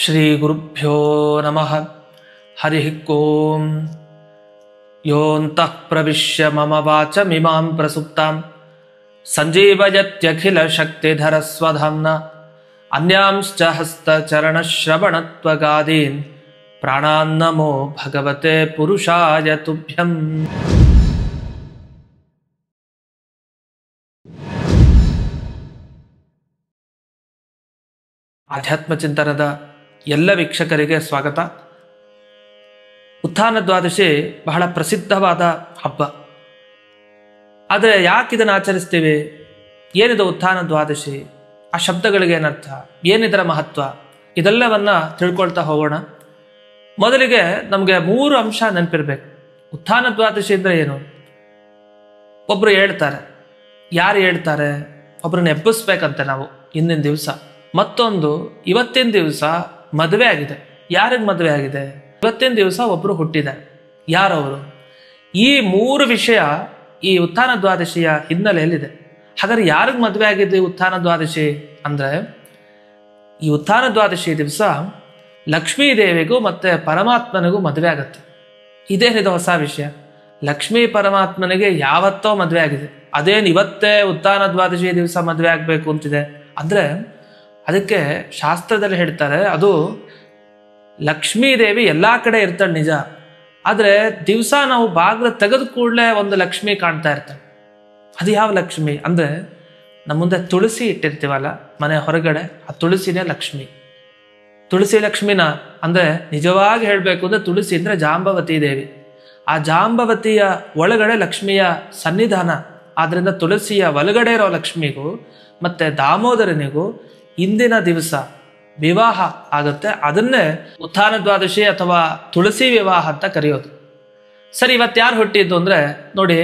ಶ್ರೀ ಗುರುಭ್ಯೋ ನಮಃ. ಹರಿ ಓಂ. ಯೋಂತಃ ಪ್ರವಿಶ್ಯ ಮಮ ವಾಚಮಿಮಾಂ ಪ್ರಸುಪ್ತಾಂ ಸಂಜೀವಯತ್ಯಖಿಲ ಶಕ್ತಿಧರ ಸ್ವಧಾಮ್ನ ಅನ್ಯಾಂಶ್ಚ ಹಸ್ತಚರಣಶ್ರವಣತ್ವಗಾದೀನ್ ಪ್ರಾಣಾನ್ನಮೋ ಭಗವತೆ ಪುರುಷಾಯ ತುಭ್ಯಂ. ಆಧ್ಯಾತ್ಮ ಚಿಂತನದ ಎಲ್ಲ ವೀಕ್ಷಕರಿಗೆ ಸ್ವಾಗತ. ಉತ್ಥಾನ ದ್ವಾದಶಿ ಬಹಳ ಪ್ರಸಿದ್ಧವಾದ ಹಬ್ಬ. ಆದರೆ ಯಾಕೆ ಇದನ್ನು ಆಚರಿಸ್ತೀವಿ? ಏನಿದು ಉತ್ಥಾನ ದ್ವಾದಶಿ? ಆ ಶಬ್ದಗಳಿಗೆ ಏನರ್ಥ? ಏನಿದರ ಮಹತ್ವ? ಇದೆಲ್ಲವನ್ನ ತಿಳ್ಕೊಳ್ತಾ ಹೋಗೋಣ. ಮೊದಲಿಗೆ ನಮಗೆ 3 ಅಂಶ ನೆನಪಿರ್ಬೇಕು. ಉತ್ಥಾನ ದ್ವಾದಶಿ ಅಂದರೆ ಏನು? ಒಬ್ರು ಹೇಳ್ತಾರೆ. ಯಾರು ಹೇಳ್ತಾರೆ? ಒಬ್ರನ್ನ ಎಬ್ಬಿಸ್ಬೇಕಂತೆ ನಾವು ಇಂದಿನ ದಿವಸ. ಮತ್ತೊಂದು, ಇವತ್ತಿನ ದಿವಸ ಮದುವೆ ಆಗಿದೆ. ಯಾರಿಗೆ ಮದುವೆ ಆಗಿದೆ? ಇವತ್ತಿನ ದಿವಸ ಒಬ್ರು ಹುಟ್ಟಿದ್ದಾರೆ. ಯಾರವರು? ಈ 3 ವಿಷಯ ಈ ಉತ್ಥಾನ ದ್ವಾದಶಿಯ ಹಿನ್ನೆಲೆಯಲ್ಲಿದೆ. ಹಾಗಾದ್ರೆ ಯಾರಿಗೆ ಮದುವೆ ಆಗಿದೆ ಉತ್ಥಾನ ದ್ವಾದಶಿ ಅಂದ್ರೆ, ಈ ಉತ್ಥಾನ ದ್ವಾದಶಿ ದಿವಸ ಲಕ್ಷ್ಮೀ ದೇವಿಗೂ ಮತ್ತೆ ಪರಮಾತ್ಮನಿಗೂ ಮದುವೆ ಆಗತ್ತೆ. ಇದೇನಿದೆ ಹೊಸ ವಿಷಯ? ಲಕ್ಷ್ಮೀ ಪರಮಾತ್ಮನಿಗೆ ಯಾವತ್ತೋ ಮದುವೆ ಆಗಿದೆ, ಅದೇನು ಇವತ್ತೇ ಉತ್ಥಾನ ದ್ವಾದಶಿ ದಿವಸ ಮದುವೆ ಆಗ್ಬೇಕು ಅಂತಿದೆ ಅಂದ್ರೆ, ಅದಕ್ಕೆ ಶಾಸ್ತ್ರದಲ್ಲಿ ಹೇಳ್ತಾರೆ, ಅದು ಲಕ್ಷ್ಮೀ ದೇವಿ ಎಲ್ಲಾ ಕಡೆ ಇರ್ತಾಳೆ ನಿಜ. ಆದ್ರೆ ದಿವಸ ನಾವು ಬಾಗಿಲು ತೆಗೆದ ಕೂಡಲೇ ಒಂದು ಲಕ್ಷ್ಮಿ ಕಾಣ್ತಾ ಇರ್ತಾಳೆ. ಅದು ಯಾವ ಲಕ್ಷ್ಮಿ ಅಂದ್ರೆ, ನಮ್ಮ ಮುಂದೆ ತುಳಸಿ ಇಟ್ಟಿರ್ತೀವಲ್ಲ ಮನೆ ಹೊರಗಡೆ, ಆ ತುಳಸಿನೇ ಲಕ್ಷ್ಮಿ. ತುಳಸಿ ಲಕ್ಷ್ಮಿನ ಅಂದ್ರೆ ನಿಜವಾಗಿ ಹೇಳ್ಬೇಕು ಅಂದ್ರೆ, ತುಳಸಿ ಅಂದ್ರೆ ಜಾಂಬವತಿ ದೇವಿ. ಆ ಜಾಂಬವತಿಯ ಒಳಗಡೆ ಲಕ್ಷ್ಮಿಯ ಸನ್ನಿಧಾನ. ಆದ್ರಿಂದ ತುಳಸಿಯ ಒಳಗಡೆ ಇರೋ ಲಕ್ಷ್ಮಿಗೂ ಮತ್ತೆ ದಾಮೋದರನಿಗೂ ಇಂದಿನ ದಿವಸ ವಿವಾಹ ಆಗುತ್ತೆ. ಅದನ್ನೇ ಉತ್ಥಾನ ದ್ವಾದಶಿ ಅಥವಾ ತುಳಸಿ ವಿವಾಹ ಅಂತ ಕರೆಯೋದು. ಸರಿ, ಇವತ್ತು ಯಾರು ಹುಟ್ಟಿದ್ದು ಅಂದ್ರೆ, ನೋಡಿ,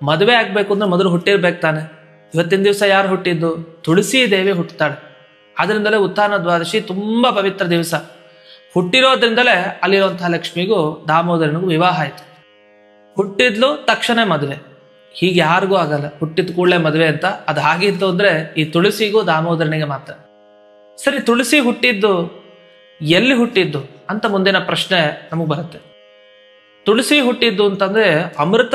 ಮದುವೆ ಆಗ್ಬೇಕು ಅಂದ್ರೆ ಮೊದಲು ಹುಟ್ಟಿರ್ಬೇಕು ತಾನೆ. ಇವತ್ತಿನ ದಿವಸ ಯಾರು ಹುಟ್ಟಿದ್ದು? ತುಳಸಿ ದೇವಿ ಹುಟ್ಟುತ್ತಾಳೆ. ಅದರಿಂದಲೇ ಉತ್ಥಾನ ದ್ವಾದಶಿ ತುಂಬಾ ಪವಿತ್ರ ದಿವಸ. ಹುಟ್ಟಿರೋದ್ರಿಂದಲೇ ಅಲ್ಲಿರುವಂತಹ ಲಕ್ಷ್ಮಿಗೂ ದಾಮೋದರನಿಗೂ ವಿವಾಹ ಆಯ್ತು. ಹುಟ್ಟಿದ್ಲು ತಕ್ಷಣ ಮದುವೆ. ಹೀಗೆ ಯಾರಿಗೂ ಆಗಲ್ಲ, ಹುಟ್ಟಿದ ಕೂಡಲೇ ಮದುವೆ ಅಂತ. ಅದು ಹಾಗಿತ್ತು ಅಂದ್ರೆ ಈ ತುಳಸಿಗೂ ದಾಮೋದರನಿಗೆ ಮಾತ್ರ. ಸರಿ, ತುಳಸಿ ಹುಟ್ಟಿದ್ದು ಎಲ್ಲಿ ಹುಟ್ಟಿದ್ದು ಅಂತ ಮುಂದಿನ ಪ್ರಶ್ನೆ ನಮಗ್ ಬರುತ್ತೆ. ತುಳಸಿ ಹುಟ್ಟಿದ್ದು ಅಂತಂದ್ರೆ, ಅಮೃತ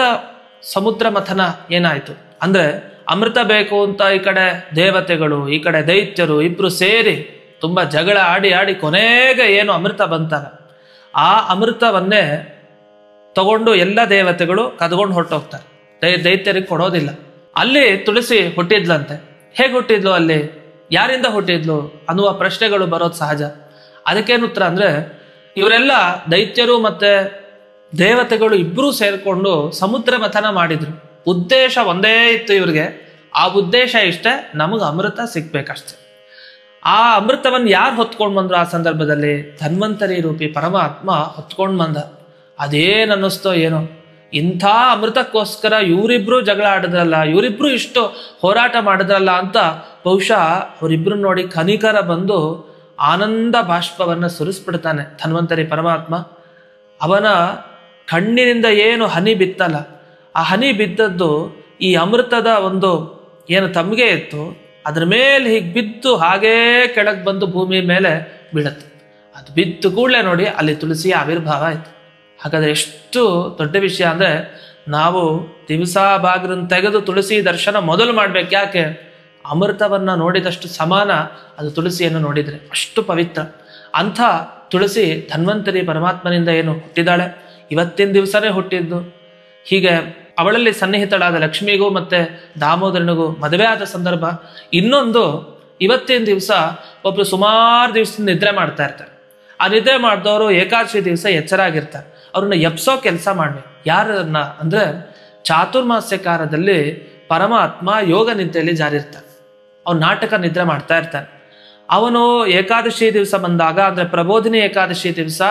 ಸಮುದ್ರ ಮಥನ ಏನಾಯ್ತು ಅಂದ್ರೆ, ಅಮೃತ ಬೇಕು ಅಂತ ಈ ಕಡೆ ದೇವತೆಗಳು ಈ ಕಡೆ ದೈತ್ಯರು ಇಬ್ರು ಸೇರಿ ತುಂಬಾ ಜಗಳ ಆಡಿ ಆಡಿ ಕೊನೆಗೆ ಏನು ಅಮೃತ ಬಂತಲ್ಲ, ಆ ಅಮೃತವನ್ನೇ ತಗೊಂಡು ಎಲ್ಲ ದೇವತೆಗಳು ಕದ್ಕೊಂಡು ಹೊರಟೋಗ್ತಾರೆ. ದೈತ್ಯರಿಗೆ ಕೊಡೋದಿಲ್ಲ. ಅಲ್ಲಿ ತುಳಸಿ ಹುಟ್ಟಿದ್ಲಂತೆ. ಹೇಗೆ ಹುಟ್ಟಿದ್ಲು? ಅಲ್ಲಿ ಯಾರಿಂದ ಹುಟ್ಟಿದ್ಲು ಅನ್ನುವ ಪ್ರಶ್ನೆಗಳು ಬರೋದು ಸಹಜ. ಅದಕ್ಕೇನು ಉತ್ತರ ಅಂದ್ರೆ, ಇವರೆಲ್ಲ ದೈತ್ಯರು ಮತ್ತೆ ದೇವತೆಗಳು ಇಬ್ರು ಸೇರ್ಕೊಂಡು ಸಮುದ್ರ ಮಥನ ಮಾಡಿದ್ರು. ಉದ್ದೇಶ ಒಂದೇ ಇತ್ತು ಇವ್ರಿಗೆ. ಆ ಉದ್ದೇಶ ಇಷ್ಟೇ, ನಮಗೆ ಅಮೃತ ಸಿಗ್ಬೇಕಷ್ಟೆ. ಆ ಅಮೃತವನ್ನು ಯಾರು ಹೊತ್ಕೊಂಡ್ ಬಂದ್ರು? ಆ ಸಂದರ್ಭದಲ್ಲಿ ಧನ್ವಂತರಿ ರೂಪಿ ಪರಮಾತ್ಮ ಹೊತ್ಕೊಂಡ್ ಬಂದ. ಅದೇನ್ ಅನ್ನಿಸ್ತೋ ಏನೋ, ಇಂಥ ಅಮೃತಕ್ಕೋಸ್ಕರ ಇವರಿಬ್ರು ಜಗಳ ಆಡಿದ್ರಲ್ಲ, ಇವರಿಬ್ರು ಇಷ್ಟು ಹೋರಾಟ ಮಾಡಿದ್ರಲ್ಲ ಅಂತ ಬಹುಶಃ ಅವರಿಬ್ರು ನೋಡಿ ಕನಿಕರ ಬಂದು ಆನಂದ ಬಾಷ್ಪವನ್ನ ಸುರಿಸ್ಬಿಡ್ತಾನೆ ಧನ್ವಂತರಿ ಪರಮಾತ್ಮ. ಅವನ ಕಣ್ಣಿನಿಂದ ಏನು ಹನಿ ಬಿತ್ತಲ್ಲ, ಆ ಹನಿ ಬಿದ್ದದ್ದು ಈ ಅಮೃತದ ಒಂದು ಏನು ತಮಗೆ ಇತ್ತು, ಅದ್ರ ಮೇಲೆ ಹೀಗೆ ಬಿದ್ದು ಹಾಗೇ ಕೆಳಗೆ ಬಂದು ಭೂಮಿ ಮೇಲೆ ಬೀಳತ್ತೆ. ಅದು ಬಿದ್ದು ಕೂಡಲೇ ನೋಡಿ ಅಲ್ಲಿ ತುಳಸಿಯ ಆವಿರ್ಭಾವ ಆಯ್ತು. ಹಾಗಾದ್ರೆ ಎಷ್ಟು ದೊಡ್ಡ ವಿಷಯ ಅಂದ್ರೆ, ನಾವು ದಿವಸ ಬಾಗಿಲನ್ನು ತೆಗೆದು ತುಳಸಿ ದರ್ಶನ ಮೊದಲು ಮಾಡ್ಬೇಕು. ಯಾಕೆ? ಅಮೃತವನ್ನ ನೋಡಿದಷ್ಟು ಸಮಾನ ಅದು ತುಳಸಿಯನ್ನು ನೋಡಿದ್ರೆ, ಅಷ್ಟು ಪವಿತ್ರ. ಅಂಥ ತುಳಸಿ ಧನ್ವಂತರಿ ಪರಮಾತ್ಮನಿಂದ ಏನು ಹುಟ್ಟಿದಾಳೆ, ಇವತ್ತಿನ ದಿವಸನೇ ಹುಟ್ಟಿದ್ದು. ಹೀಗೆ ಅವಳಲ್ಲಿ ಸನ್ನಿಹಿತಳಾದ ಲಕ್ಷ್ಮಿಗೂ ಮತ್ತೆ ದಾಮೋದರನಿಗೂ ಮದುವೆ ಆದ ಸಂದರ್ಭ. ಇನ್ನೊಂದು, ಇವತ್ತಿನ ದಿವಸ ಒಬ್ರು ಸುಮಾರು ದಿವಸ ನಿದ್ರೆ ಮಾಡ್ತಾ ಇರ್ತಾರೆ. ಆ ನಿದ್ರೆ ಮಾಡಿದವರು ಏಕಾದಶಿ ದಿವಸ ಎಚ್ಚರಾಗಿರ್ತಾರೆ. ಅವ್ರನ್ನ ಎಪ್ಸೋ ಕೆಲಸ ಮಾಡ್ಬೇಕು. ಯಾರನ್ನ ಅಂದ್ರೆ, ಚಾತುರ್ಮಾಸ್ಯಕಾರದಲ್ಲಿ ಪರಮಾತ್ಮ ಯೋಗ ನಿದ್ರೆಯಲ್ಲಿ ಜಾರಿ ಇರ್ತಾನೆ. ಅವ್ನು ನಾಟಕ ನಿದ್ರೆ ಮಾಡ್ತಾ ಇರ್ತಾನೆ. ಅವನು ಏಕಾದಶಿ ದಿವಸ ಬಂದಾಗ ಅಂದ್ರೆ ಪ್ರಬೋಧಿನಿ ಏಕಾದಶಿ ದಿವಸ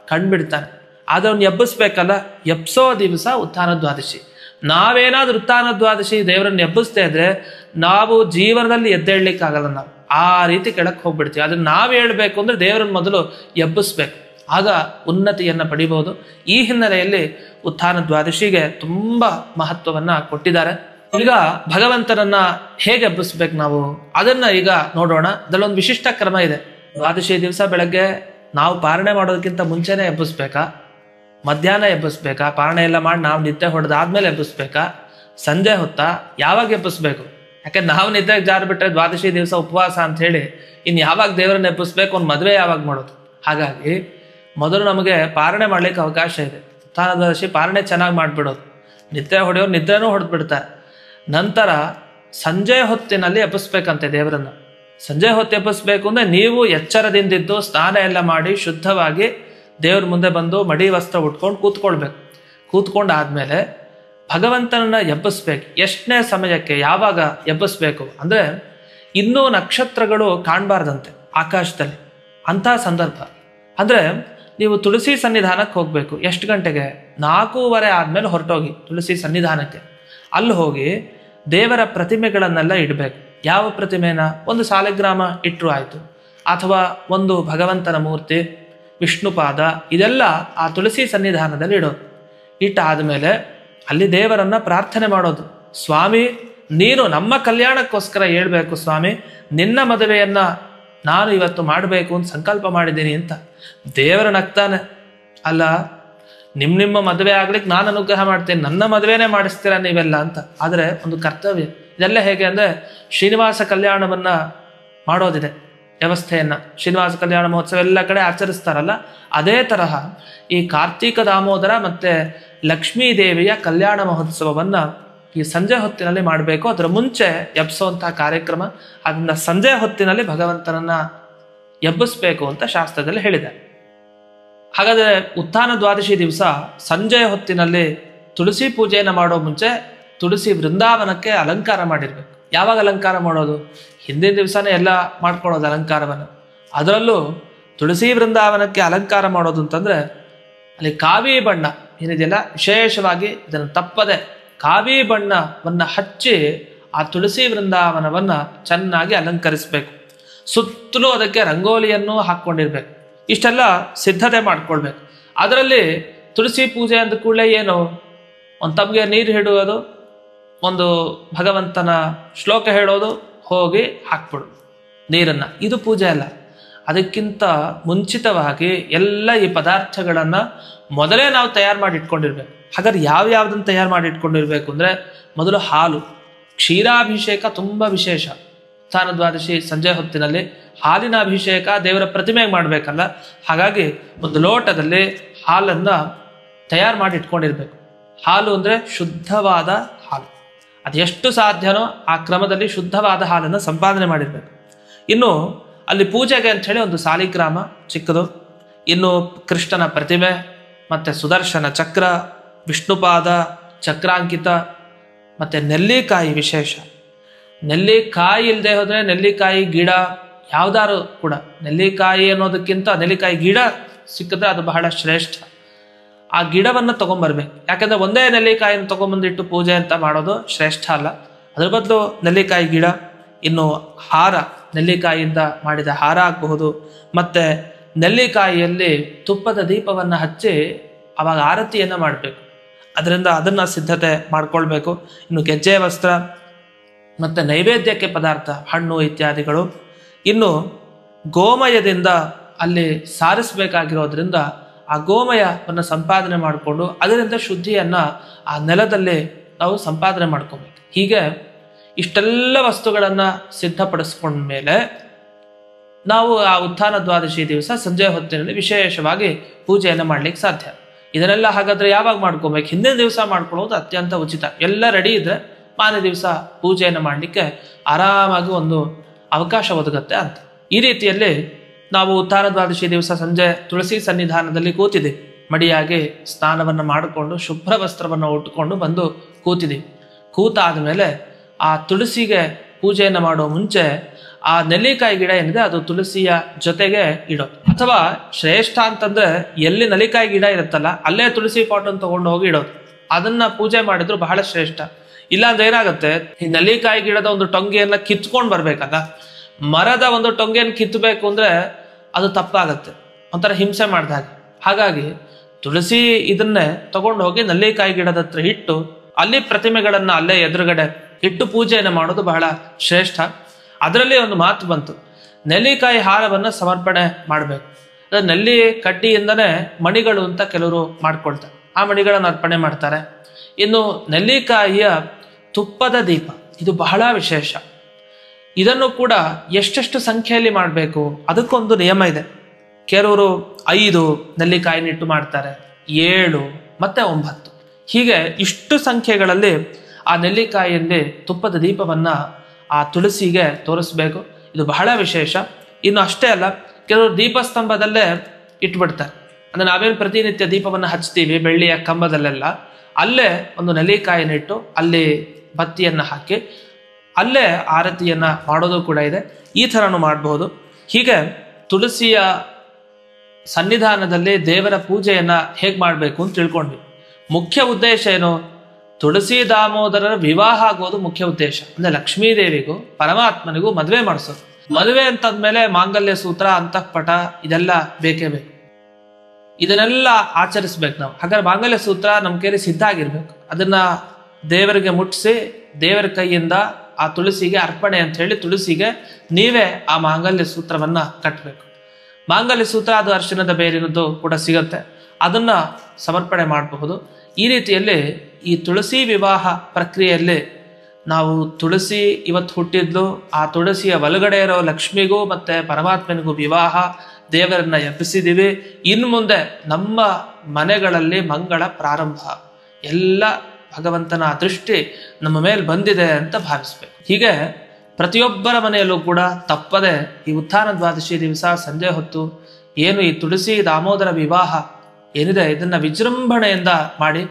ಕಂಡ್ಬಿಡ್ತಾನೆ. ಆದ್ರೆ ಅವ್ನು ಎಬ್ಬಿಸ್ಬೇಕಲ್ಲ, ಎಪ್ಸೋ ದಿವಸ ಉತ್ಥಾನ ದ್ವಾದಶಿ. ನಾವೇನಾದ್ರೂ ಉತ್ಥಾನ ದ್ವಾದಶಿ ದೇವರನ್ನ ಎಬ್ಬಿಸ್ತೇ ಇದ್ರೆ ನಾವು ಜೀವನದಲ್ಲಿ ಎದ್ದೇಳ್ಲಿಕ್ಕಾಗಲ್ಲ. ನಾವು ಆ ರೀತಿ ಕೆಳಕ್ಕೆ ಹೋಗ್ಬಿಡ್ತೀವಿ. ಅದನ್ನ ನಾವ್ ಹೇಳ್ಬೇಕು ಅಂದ್ರೆ ದೇವರನ್ನ ಮೊದಲು ಎಬ್ಬಿಸ್ಬೇಕು, ಆಗ ಉನ್ನತಿಯನ್ನ ಪಡಿಬಹುದು. ಈ ಹಿನ್ನೆಲೆಯಲ್ಲಿ ಉತ್ಥಾನ ದ್ವಾದಶಿಗೆ ತುಂಬಾ ಮಹತ್ವವನ್ನ ಕೊಟ್ಟಿದ್ದಾರೆ. ಈಗ ಭಗವಂತನನ್ನ ಹೇಗೆ ಎಬ್ಬಿಸ್ಬೇಕು ನಾವು, ಅದನ್ನ ಈಗ ನೋಡೋಣ. ಅದರಲ್ಲೊಂದು ವಿಶಿಷ್ಟ ಕ್ರಮ ಇದೆ. ದ್ವಾದಶಿ ದಿವಸ ಬೆಳಗ್ಗೆ ನಾವು ಪಾರಣೆ ಮಾಡೋದಕ್ಕಿಂತ ಮುಂಚೆನೇ ಎಬ್ಬಿಸ್ಬೇಕಾ, ಮಧ್ಯಾಹ್ನ ಎಬ್ಬಿಸ್ಬೇಕಾ, ಪಾರಣೆ ಎಲ್ಲ ಮಾಡಿ ನಾವು ನಿದ್ದೆ ಹೊಡೆದಾದ್ಮೇಲೆ ಎಬ್ಬಿಸ್ಬೇಕಾ, ಸಂಜೆ ಹೊತ್ತಾ, ಯಾವಾಗ ಎಬ್ಬಿಸ್ಬೇಕು? ಯಾಕೆ ನಾವು ನಿದ್ದೆಗೆ ಜಾರು ಬಿಟ್ರೆ ದ್ವಾದಶಿ ದಿವಸ ಉಪವಾಸ ಅಂತ ಹೇಳಿ ಇನ್ನು ಯಾವಾಗ ದೇವರನ್ನ ಎಬ್ಬಿಸ್ಬೇಕು, ಒಂದು ಮದುವೆ ಯಾವಾಗ ಮಾಡೋದು? ಹಾಗಾಗಿ ಮೊದಲು ನಮಗೆ ಪಾರಣೆ ಮಾಡ್ಲಿಕ್ಕೆ ಅವಕಾಶ ಇದೆ. ಉತ್ಥಾನ ದ್ವಾದಶಿ ಪಾರಣೆ ಚೆನ್ನಾಗಿ ಮಾಡಿಬಿಡೋದು, ನಿದ್ದೆ ಹೊಡೆಯೋರು ನಿದ್ರೆನೂ ಹೊಡೆದ್ಬಿಡ್ತಾರೆ. ನಂತರ ಸಂಜೆ ಹೊತ್ತಿನಲ್ಲಿ ಎಬ್ಬಿಸ್ಬೇಕಂತೆ ದೇವರನ್ನ. ಸಂಜೆ ಹೊತ್ತು ಎಬ್ಬಿಸ್ಬೇಕು ಅಂದ್ರೆ ನೀವು ಎಚ್ಚರದಿಂದಿದ್ದು ಸ್ನಾನ ಎಲ್ಲ ಮಾಡಿ ಶುದ್ಧವಾಗಿ ದೇವ್ರ ಮುಂದೆ ಬಂದು ಮಡಿ ವಸ್ತ್ರ ಉಟ್ಕೊಂಡು ಕೂತ್ಕೊಳ್ಬೇಕು. ಕೂತ್ಕೊಂಡಾದ್ಮೇಲೆ ಭಗವಂತನನ್ನ ಎಬ್ಬಿಸ್ಬೇಕು. ಎಷ್ಟನೇ ಸಮಯಕ್ಕೆ, ಯಾವಾಗ ಎಬ್ಬಿಸ್ಬೇಕು ಅಂದ್ರೆ ಇನ್ನೂ ನಕ್ಷತ್ರಗಳು ಕಾಣಬಾರ್ದಂತೆ ಆಕಾಶದಲ್ಲಿ, ಅಂಥ ಸಂದರ್ಭ. ಅಂದ್ರೆ ನೀವು ತುಳಸಿ ಸನ್ನಿಧಾನಕ್ಕೆ ಹೋಗ್ಬೇಕು. ಎಷ್ಟು ಗಂಟೆಗೆ? 4:15 ಆದ್ಮೇಲೆ ಹೊರಟೋಗಿ ತುಳಸಿ ಸನ್ನಿಧಾನಕ್ಕೆ. ಅಲ್ಲಿ ಹೋಗಿ ದೇವರ ಪ್ರತಿಮೆಗಳನ್ನೆಲ್ಲ ಇಡಬೇಕು. ಯಾವ ಪ್ರತಿಮೆನ? ಒಂದು ಸಾಲಿಗ್ರಾಮ ಇಟ್ಟರು ಆಯ್ತು, ಅಥವಾ ಒಂದು ಭಗವಂತನ ಮೂರ್ತಿ, ವಿಷ್ಣುಪಾದ, ಇದೆಲ್ಲ ಆ ತುಳಸಿ ಸನ್ನಿಧಾನದಲ್ಲಿ ಇಡೋದು. ಇಟ್ಟಾದ್ಮೇಲೆ ಅಲ್ಲಿ ದೇವರನ್ನ ಪ್ರಾರ್ಥನೆ ಮಾಡೋದು. ಸ್ವಾಮಿ, ನೀನು ನಮ್ಮ ಕಲ್ಯಾಣಕ್ಕೋಸ್ಕರ ಹೇಳ್ಬೇಕು ಸ್ವಾಮಿ, ನಿನ್ನ ಮದುವೆಯನ್ನ ನಾನು ಇವತ್ತು ಮಾಡಬೇಕು ಅಂತ ಸಂಕಲ್ಪ ಮಾಡಿದ್ದೀನಿ ಅಂತ. ದೇವರ ನಗ್ತಾನೆ, ಅಲ್ಲ ನಿಮ್ಮ ಮದುವೆ ಆಗ್ಲಿಕ್ಕೆ ನಾನು ಅನುಗ್ರಹ ಮಾಡ್ತೇನೆ, ನನ್ನ ಮದುವೆನೇ ಮಾಡಿಸ್ತೀರ ನೀವೆಲ್ಲ ಅಂತ. ಆದರೆ ಒಂದು ಕರ್ತವ್ಯ. ಇದೆಲ್ಲ ಹೇಗೆ ಅಂದ್ರೆ ಶ್ರೀನಿವಾಸ ಕಲ್ಯಾಣವನ್ನ ಮಾಡೋದಿದೆ ವ್ಯವಸ್ಥೆಯನ್ನ. ಶ್ರೀನಿವಾಸ ಕಲ್ಯಾಣ ಮಹೋತ್ಸವ ಎಲ್ಲ ಕಡೆ ಆಚರಿಸ್ತಾರಲ್ಲ, ಅದೇ ತರಹ ಈ ಕಾರ್ತೀಕ ದಾಮೋದರ ಮತ್ತೆ ಲಕ್ಷ್ಮೀ ದೇವಿಯ ಕಲ್ಯಾಣ ಮಹೋತ್ಸವವನ್ನ ಈ ಸಂಜೆ ಹೊತ್ತಿನಲ್ಲಿ ಮಾಡಬೇಕು. ಅದರ ಮುಂಚೆ ಎಬ್ಬಿಸುವಂತಹ ಕಾರ್ಯಕ್ರಮ, ಅದನ್ನ ಸಂಜೆ ಹೊತ್ತಿನಲ್ಲಿ ಭಗವಂತನನ್ನ ಎಬ್ಬಿಸ್ಬೇಕು ಅಂತ ಶಾಸ್ತ್ರದಲ್ಲಿ ಹೇಳಿದೆ. ಹಾಗಾದ್ರೆ ಉತ್ಥಾನ ದ್ವಾದಶಿ ದಿವಸ ಸಂಜೆ ಹೊತ್ತಿನಲ್ಲಿ ತುಳಸಿ ಪೂಜೆಯನ್ನು ಮಾಡೋ ಮುಂಚೆ ತುಳಸಿ ವೃಂದಾವನಕ್ಕೆ ಅಲಂಕಾರ ಮಾಡಿರ್ಬೇಕು. ಯಾವಾಗ ಅಲಂಕಾರ ಮಾಡೋದು? ಹಿಂದಿನ ದಿವಸನೇ ಎಲ್ಲ ಮಾಡ್ಕೊಳ್ಳೋದು ಅಲಂಕಾರವನ್ನು. ಅದರಲ್ಲೂ ತುಳಸಿ ವೃಂದಾವನಕ್ಕೆ ಅಲಂಕಾರ ಮಾಡೋದು ಅಂತಂದ್ರೆ ಅಲ್ಲಿ ಕಾವಿ ಬಣ್ಣ ಏನಿದೆಯಲ್ಲ, ವಿಶೇಷವಾಗಿ ಇದನ್ನು ತಪ್ಪದೆ ಕಾವಿ ಬಣ್ಣವನ್ನ ಹಚ್ಚಿ ಆ ತುಳಸಿ ವೃಂದಾವನವನ್ನ ಚೆನ್ನಾಗಿ ಅಲಂಕರಿಸ್ಬೇಕು. ಸುತ್ತಲೂ ಅದಕ್ಕೆ ರಂಗೋಲಿಯನ್ನು ಹಾಕ್ಕೊಂಡಿರ್ಬೇಕು. ಇಷ್ಟೆಲ್ಲ ಸಿದ್ಧತೆ ಮಾಡ್ಕೊಳ್ಬೇಕು. ಅದರಲ್ಲಿ ತುಳಸಿ ಪೂಜೆ ಅಂದ ಕೂಡಲೇ ಏನು, ಒಂದು ತಮ್ಗೆ ನೀರು ಹಿಡುವುದು, ಒಂದು ಭಗವಂತನ ಶ್ಲೋಕ ಹೇಳೋದು, ಹೋಗಿ ಹಾಕ್ಬಿಡೋದು ನೀರನ್ನ. ಇದು ಪೂಜೆ ಅಲ್ಲ. ಅದಕ್ಕಿಂತ ಮುಂಚಿತವಾಗಿ ಎಲ್ಲ ಈ ಪದಾರ್ಥಗಳನ್ನ ಮೊದಲೇ ನಾವು ತಯಾರು ಮಾಡಿ ಇಟ್ಕೊಂಡಿರ್ಬೇಕು. ಹಾಗಾದ್ರೆ ಯಾವ್ಯಾವ್ದನ್ನು ತಯಾರು ಮಾಡಿ ಇಟ್ಕೊಂಡಿರ್ಬೇಕು ಅಂದ್ರೆ, ಮೊದಲು ಹಾಲು, ಕ್ಷೀರಾಭಿಷೇಕ ತುಂಬಾ ವಿಶೇಷ. ಉತ್ಥಾನ ದ್ವಾದಶಿ ಸಂಜೆ ಹೊತ್ತಿನಲ್ಲಿ ಹಾಲಿನ ಅಭಿಷೇಕ ದೇವರ ಪ್ರತಿಮೆಗೆ ಮಾಡ್ಬೇಕಲ್ಲ, ಹಾಗಾಗಿ ಒಂದು ಲೋಟದಲ್ಲಿ ಹಾಲನ್ನ ತಯಾರು ಮಾಡಿ ಇಟ್ಕೊಂಡಿರ್ಬೇಕು. ಹಾಲು ಅಂದ್ರೆ ಶುದ್ಧವಾದ ಹಾಲು, ಅದೆಷ್ಟು ಸಾಧ್ಯನೋ ಆ ಕ್ರಮದಲ್ಲಿ ಶುದ್ಧವಾದ ಹಾಲನ್ನು ಸಂಪಾದನೆ ಮಾಡಿರ್ಬೇಕು. ಇನ್ನು ಅಲ್ಲಿ ಪೂಜೆಗೆ ಅಂತ ಹೇಳಿ ಒಂದು ಸಾಲಿಗ್ರಾಮ ಚಿಕ್ಕದು, ಇನ್ನು ಕೃಷ್ಣನ ಪ್ರತಿಮೆ, ಮತ್ತೆ ಸುದರ್ಶನ ಚಕ್ರ, ವಿಷ್ಣುಪಾದ, ಚಕ್ರಾಂಕಿತ, ಮತ್ತೆ ನೆಲ್ಲಿಕಾಯಿ. ವಿಶೇಷ, ನೆಲ್ಲಿಕಾಯಿ ಇಲ್ಲದೆ ಹೋದ್ರೆ ನೆಲ್ಲಿಕಾಯಿ ಗಿಡ ಯಾವ್ದಾರು ಕೂಡ, ನೆಲ್ಲಿಕಾಯಿ ಅನ್ನೋದಕ್ಕಿಂತ ನೆಲ್ಲಿಕಾಯಿ ಗಿಡ ಸಿಕ್ಕಿದ್ರೆ ಅದು ಬಹಳ ಶ್ರೇಷ್ಠ. ಆ ಗಿಡವನ್ನು ತಗೊಂಡ್ಬರ್ಬೇಕು. ಯಾಕಂದ್ರೆ ಒಂದೇ ನೆಲ್ಲಿಕಾಯಿನ ತಗೊಂಡ್ಬಂದಿಟ್ಟು ಪೂಜೆ ಅಂತ ಮಾಡೋದು ಶ್ರೇಷ್ಠ ಅಲ್ಲ. ಅದ್ರ ಬದಲು ನೆಲ್ಲಿಕಾಯಿ ಗಿಡ, ಇನ್ನು ಹಾರ, ನೆಲ್ಲಿಕಾಯಿಯಿಂದ ಮಾಡಿದ ಹಾರ ಆಗಬಹುದು, ಮತ್ತೆ ನೆಲ್ಲಿಕಾಯಿಯಲ್ಲಿ ತುಪ್ಪದ ದೀಪವನ್ನು ಹಚ್ಚಿ ಅವಾಗ ಆರತಿಯನ್ನು ಮಾಡಬೇಕು. ಅದರಿಂದ ಅದನ್ನ ಸಿದ್ಧತೆ ಮಾಡ್ಕೊಳ್ಬೇಕು. ಇನ್ನು ಗೆಜ್ಜೆ ವಸ್ತ್ರ, ಮತ್ತೆ ನೈವೇದ್ಯಕ್ಕೆ ಪದಾರ್ಥ, ಹಣ್ಣು ಇತ್ಯಾದಿಗಳು. ಇನ್ನು ಗೋಮಯದಿಂದ ಅಲ್ಲಿ ಸಾರಿಸಬೇಕಾಗಿರೋದ್ರಿಂದ ಆ ಗೋಮಯವನ್ನು ಸಂಪಾದನೆ ಮಾಡಿಕೊಂಡು ಅದರಿಂದ ಶುದ್ಧಿಯನ್ನ ಆ ನೆಲದಲ್ಲಿ ನಾವು ಸಂಪಾದನೆ ಮಾಡ್ಕೋಬೇಕು. ಹೀಗೆ ಇಷ್ಟೆಲ್ಲ ವಸ್ತುಗಳನ್ನ ಸಿದ್ಧಪಡಿಸ್ಕೊಂಡ್ಮೇಲೆ ನಾವು ಆ ಉತ್ಥಾನ ದ್ವಾದಶಿ ದಿವಸ ಸಂಜೆ ಹೊತ್ತಿನಲ್ಲಿ ವಿಶೇಷವಾಗಿ ಪೂಜೆಯನ್ನು ಮಾಡ್ಲಿಕ್ಕೆ ಸಾಧ್ಯ. ಇದನ್ನೆಲ್ಲ ಹಾಗಾದ್ರೆ ಯಾವಾಗ ಮಾಡ್ಕೋಬೇಕು? ಹಿಂದಿನ ದಿವಸ ಮಾಡ್ಕೊಳ್ಳೋದು ಅತ್ಯಂತ ಉಚಿತ. ಎಲ್ಲ ರೆಡಿ ಇದ್ರೆ ಮಾರನೇ ದಿವಸ ಪೂಜೆಯನ್ನು ಮಾಡಲಿಕ್ಕೆ ಆರಾಮಾಗಿ ಒಂದು ಅವಕಾಶ ಒದಗುತ್ತೆ ಅಂತ. ಈ ರೀತಿಯಲ್ಲಿ ನಾವು ಉತ್ಥಾನ ದ್ವಾದಶಿ ದಿವಸ ಸಂಜೆ ತುಳಸಿ ಸನ್ನಿಧಾನದಲ್ಲಿ ಕೂತಿದ್ದೀವಿ. ಮಡಿಯಾಗಿ ಸ್ನಾನವನ್ನು ಮಾಡಿಕೊಂಡು ಶುಭ್ರ ವಸ್ತ್ರವನ್ನು ಉಟ್ಕೊಂಡು ಬಂದು ಕೂತಿದ್ದೀವಿ. ಕೂತಾದ ಮೇಲೆ ಆ ತುಳಸಿಗೆ ಪೂಜೆಯನ್ನು ಮಾಡೋ ಮುಂಚೆ ಆ ನೆಲ್ಲಿಕಾಯಿ ಗಿಡ ಏನಿದೆ ಅದು ತುಳಸಿಯ ಜೊತೆಗೆ ಇಡೋದು. ಅಥವಾ ಶ್ರೇಷ್ಠ ಅಂತಂದ್ರೆ ಎಲ್ಲಿ ನೆಲ್ಲಿಕಾಯಿ ಗಿಡ ಇರುತ್ತಲ್ಲ ಅಲ್ಲೇ ತುಳಸಿ ಪಾಟನ್ನು ತಗೊಂಡು ಹೋಗಿ ಇಡೋದು. ಅದನ್ನ ಪೂಜೆ ಮಾಡಿದ್ರು ಬಹಳ ಶ್ರೇಷ್ಠ. ಇಲ್ಲಾಂದ್ರೆ ಏನಾಗುತ್ತೆ, ಈ ನೆಲ್ಲಿಕಾಯಿ ಗಿಡದ ಒಂದು ಟೊಂಗೆಯನ್ನ ಕಿತ್ಕೊಂಡು ಬರ್ಬೇಕಲ್ಲ, ಮರದ ಒಂದು ಟೊಂಗೆಯನ್ನು ಕಿತ್ತಬೇಕು ಅಂದ್ರೆ ಅದು ತಪ್ಪಾಗತ್ತೆ, ಒಂಥರ ಹಿಂಸೆ ಮಾಡಿದಾಗ. ಹಾಗಾಗಿ ತುಳಸಿ ಇದನ್ನೇ ತಗೊಂಡು ಹೋಗಿ ನೆಲ್ಲಿಕಾಯಿ ಗಿಡದ ಹತ್ರ ಇಟ್ಟು ಅಲ್ಲಿ ಪ್ರತಿಮೆಗಳನ್ನ ಅಲ್ಲೇ ಎದುರುಗಡೆ ಇಟ್ಟು ಪೂಜೆಯನ್ನು ಮಾಡೋದು ಬಹಳ ಶ್ರೇಷ್ಠ. ಅದರಲ್ಲಿ ಒಂದು ಮಾತು ಬಂತು, ನೆಲ್ಲಿಕಾಯಿ ಹಾರವನ್ನು ಸಮರ್ಪಣೆ ಮಾಡಬೇಕು. ನೆಲ್ಲಿ ಕಡ್ಡಿಯಿಂದನೇ ಮಣಿಗಳು ಅಂತ ಕೆಲವರು ಮಾಡ್ಕೊಳ್ತಾರೆ, ಆ ಮಣಿಗಳನ್ನು ಅರ್ಪಣೆ ಮಾಡ್ತಾರೆ. ಇನ್ನು ನೆಲ್ಲಿಕಾಯಿಯ ತುಪ್ಪದ ದೀಪ, ಇದು ಬಹಳ ವಿಶೇಷ. ಇದನ್ನು ಕೂಡ ಎಷ್ಟೆಷ್ಟು ಸಂಖ್ಯೆಯಲ್ಲಿ ಮಾಡಬೇಕು ಅದಕ್ಕೊಂದು ನಿಯಮ ಇದೆ. ಕೆಲವರು 5 ನೆಲ್ಲಿಕಾಯಿನಿಟ್ಟು ಮಾಡ್ತಾರೆ, 7 ಮತ್ತೆ 9, ಹೀಗೆ ಇಷ್ಟು ಸಂಖ್ಯೆಗಳಲ್ಲಿ ಆ ನೆಲ್ಲಿಕಾಯಿಯಲ್ಲಿ ತುಪ್ಪದ ದೀಪವನ್ನ ಆ ತುಳಸಿಗೆ ತೋರಿಸ್ಬೇಕು. ಇದು ಬಹಳ ವಿಶೇಷ. ಇನ್ನು ಅಷ್ಟೇ ಅಲ್ಲ, ಕೆಲವರು ದೀಪಸ್ತಂಭದಲ್ಲೇ ಇಟ್ಬಿಡ್ತಾರೆ. ಅಂದ್ರೆ ನಾವೇನು ಪ್ರತಿನಿತ್ಯ ದೀಪವನ್ನು ಹಚ್ತೀವಿ ಬೆಳ್ಳಿಯ ಕಂಬದಲ್ಲೆಲ್ಲ, ಅಲ್ಲೇ ಒಂದು ನೆಲ್ಲಿಕಾಯಿನಿಟ್ಟು ಅಲ್ಲಿ ಬತ್ತಿಯನ್ನು ಹಾಕಿ ಅಲ್ಲೇ ಆರತಿಯನ್ನ ಮಾಡೋದು ಕೂಡ ಇದೆ. ಈ ಥರನೂ ಮಾಡಬಹುದು. ಹೀಗೆ ತುಳಸಿಯ ಸನ್ನಿಧಾನದಲ್ಲಿ ದೇವರ ಪೂಜೆಯನ್ನ ಹೇಗೆ ಮಾಡಬೇಕು ಅಂತ ತಿಳ್ಕೊಂಡ್ವಿ. ಮುಖ್ಯ ಉದ್ದೇಶ ಏನು? ತುಳಸಿ ದಾಮೋದರರ ವಿವಾಹ ಆಗೋದು ಮುಖ್ಯ ಉದ್ದೇಶ. ಅಂದ್ರೆ ಲಕ್ಷ್ಮೀದೇವಿಗೂ ಪರಮಾತ್ಮನಿಗೂ ಮದುವೆ ಮಾಡಿಸೋದು. ಮದುವೆ ಅಂತಂದ್ಮೇಲೆ ಮಾಂಗಲ್ಯ ಸೂತ್ರ, ಅಂತಃಪಟ ಇದೆಲ್ಲ ಬೇಕೇ ಬೇಕು. ಇದನ್ನೆಲ್ಲ ಆಚರಿಸ್ಬೇಕು ನಾವು. ಹಾಗಾದ್ರೆ ಮಾಂಗಲ್ಯ ಸೂತ್ರ ನಮ್ಮ ಕೈಲಿ ಸಿದ್ಧ ಆಗಿರ್ಬೇಕು. ಅದನ್ನ ದೇವರಿಗೆ ಮುಟ್ಟಿಸಿ ದೇವರ ಕೈಯಿಂದ ಆ ತುಳಸಿಗೆ ಅರ್ಪಣೆ ಅಂತ ಹೇಳಿ ತುಳಸಿಗೆ ನೀವೇ ಆ ಮಾಂಗಲ್ಯ ಸೂತ್ರವನ್ನ ಕಟ್ಟಬೇಕು. ಮಾಂಗಲ್ಯ ಸೂತ್ರ ಅದು ಅರ್ಶಿಣದ ಬೇರಿನದ್ದು ಕೂಡ ಸಿಗುತ್ತೆ, ಅದನ್ನ ಸಮರ್ಪಣೆ ಮಾಡಬಹುದು. ಈ ರೀತಿಯಲ್ಲಿ ಈ ತುಳಸಿ ವಿವಾಹ ಪ್ರಕ್ರಿಯೆಯಲ್ಲಿ ನಾವು ತುಳಸಿ ಇವತ್ತು ಹುಟ್ಟಿದ್ಲು, ಆ ತುಳಸಿಯ ಒಳಗಡೆ ಇರೋ ಲಕ್ಷ್ಮಿಗೂ ಮತ್ತೆ ಪರಮಾತ್ಮನಿಗೂ ವಿವಾಹ, ದೇವರನ್ನ ಎಬ್ಬಿಸಿದೀವಿ. ಇನ್ನು ಮುಂದೆ ನಮ್ಮ ಮನೆಗಳಲ್ಲಿ ಮಂಗಳ ಪ್ರಾರಂಭ, ಎಲ್ಲ ಭಗವಂತನ ದೃಷ್ಟಿ ನಮ್ಮ ಮೇಲೆ ಬಂದಿದೆ ಅಂತ ಭಾವಿಸ್ಬೇಕು. ಹೀಗೆ ಪ್ರತಿಯೊಬ್ಬರ ಮನೆಯಲ್ಲೂ ಕೂಡ ತಪ್ಪದೆ ಈ ಉತ್ಥಾನ ದ್ವಾದಶಿ ದಿವಸ ಸಂಜೆ ಹೊತ್ತು ಏನು ಈ ತುಳಸಿ ದಾಮೋದರ ವಿವಾಹ ಏನಿದೆ ಇದನ್ನ ವಿಜೃಂಭಣೆಯಿಂದ ಮಾಡಿ.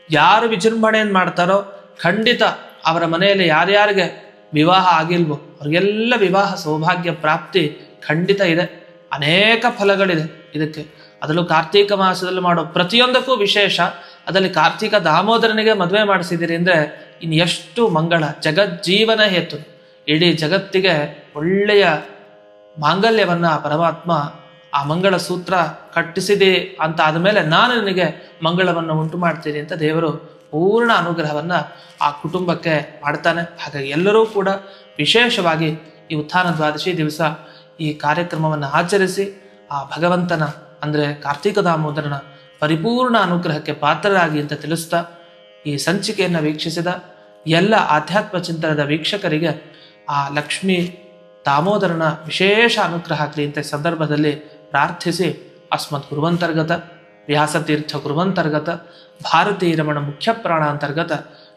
ಯಾರು ವಿಜೃಂಭಣೆಯನ್ನು ಮಾಡ್ತಾರೋ ಖಂಡಿತ ಅವರ ಮನೆಯಲ್ಲಿ ಯಾರ್ಯಾರಿಗೆ ವಿವಾಹ ಆಗಿಲ್ವೋ ಅವ್ರಿಗೆಲ್ಲ ವಿವಾಹ ಸೌಭಾಗ್ಯ ಪ್ರಾಪ್ತಿ ಖಂಡಿತ ಇದೆ. ಅನೇಕ ಫಲಗಳಿದೆ ಇದಕ್ಕೆ. ಅದರಲ್ಲೂ ಕಾರ್ತೀಕ ಮಾಸದಲ್ಲಿ ಮಾಡೋ ಪ್ರತಿಯೊಂದಕ್ಕೂ ವಿಶೇಷ. ಅದರಲ್ಲಿ ಕಾರ್ತೀಕ ದಾಮೋದರನಿಗೆ ಮದುವೆ ಮಾಡಿಸಿದಿರಿ ಅಂದ್ರೆ ಇನ್ನು ಎಷ್ಟು ಮಂಗಳ. ಜಗಜ್ಜೀವನ ಹೇತು, ಇಡೀ ಜಗತ್ತಿಗೆ ಒಳ್ಳೆಯ ಮಾಂಗಲ್ಯವನ್ನ ಪರಮಾತ್ಮ ಆ ಮಂಗಳ ಸೂತ್ರ ಕಟ್ಟಿಸಿದೆ ಅಂತ ಆದಮೇಲೆ ನಾನು ನಿನಗೆ ಮಂಗಳವನ್ನು ಉಂಟು ಮಾಡ್ತೀನಿ ಅಂತ ದೇವರು ಪೂರ್ಣ ಅನುಗ್ರಹವನ್ನ ಆ ಕುಟುಂಬಕ್ಕೆ ಮಾಡ್ತಾನೆ. ಹಾಗಾಗಿ ಎಲ್ಲರೂ ಕೂಡ ವಿಶೇಷವಾಗಿ ಈ ಉತ್ಥಾನ ದ್ವಾದಶಿ ದಿವಸ ಈ ಕಾರ್ಯಕ್ರಮವನ್ನು ಆಚರಿಸಿ ಆ ಭಗವಂತನ ಅಂದ್ರೆ ಕಾರ್ತೀಕ ದಾಮೋದರನ ಪರಿಪೂರ್ಣ ಅನುಗ್ರಹಕ್ಕೆ ಪಾತ್ರರಾಗಿ ಅಂತ ತಿಳಿಸ್ತಾ ಈ ಸಂಚಿಕೆಯನ್ನು ವೀಕ್ಷಿಸಿದ ಎಲ್ಲ ಆಧ್ಯಾತ್ಮ ಚಿಂತನದ ವೀಕ್ಷಕರಿಗೆ ಆ ಲಕ್ಷ್ಮೀ ದಾಮೋದರನ ವಿಶೇಷ ಅನುಗ್ರಹ ಆಗಲಿ ಅಂತ ಸಂದರ್ಭದಲ್ಲಿ ಪ್ರಾರ್ಥಿಸಿ ಅಸ್ಮತ್ ಗುರುವಂತರ್ಗತ ವ್ಯಾಸತೀರ್ಥ ಗುರುವಂತರ್ಗತ ಭಾರತೀ ರಮಣ ಮುಖ್ಯ ಪ್ರಾಣಾಂತರ್ಗತ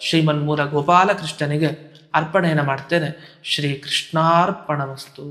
ಶ್ರೀಮನ್ಮೂಲ ಗೋಪಾಲಕೃಷ್ಣನಿಗೆ ಅರ್ಪಣೆಯನ್ನು ಮಾಡ್ತೇನೆ. ಶ್ರೀ ಕೃಷ್ಣಾರ್ಪಣಮಸ್ತು.